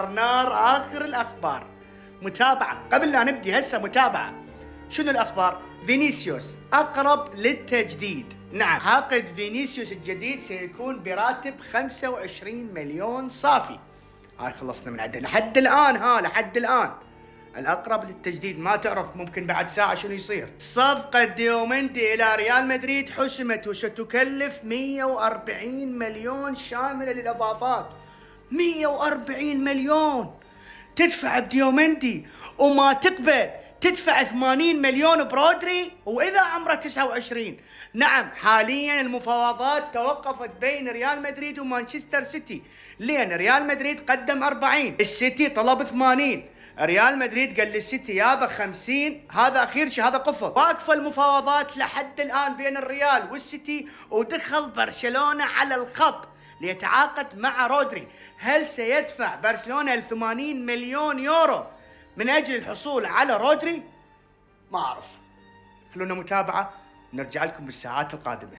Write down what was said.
نار آخر الأخبار. متابعة قبل لا نبدي هسه متابعة. شنو الأخبار؟ فينيسيوس أقرب للتجديد. نعم، عقد فينيسيوس الجديد سيكون براتب 25 مليون صافي. هاي خلصنا من عندنا لحد الآن الأقرب للتجديد. ما تعرف ممكن بعد ساعة شنو يصير. صفقة ديومندي إلى ريال مدريد حسمت وستكلف 140 مليون شاملة للإضافات. 140 مليون تدفع بديومندي وما تقبل تدفع 80 مليون برودري وإذا عمره 29. نعم، حاليا المفاوضات توقفت بين ريال مدريد ومانشستر سيتي، لأن ريال مدريد قدم 40، السيتي طلب 80. ريال مدريد قال للسيتي يابا 50، هذا أخير شيء، هذا قفل. واقفة المفاوضات لحد الآن بين الريال والسيتي، ودخل برشلونة على الخط ليتعاقد مع رودري. هل سيدفع برشلونة 80 مليون يورو من أجل الحصول على رودري؟ ما أعرف. خلونا متابعة ونرجع لكم بالساعات القادمة.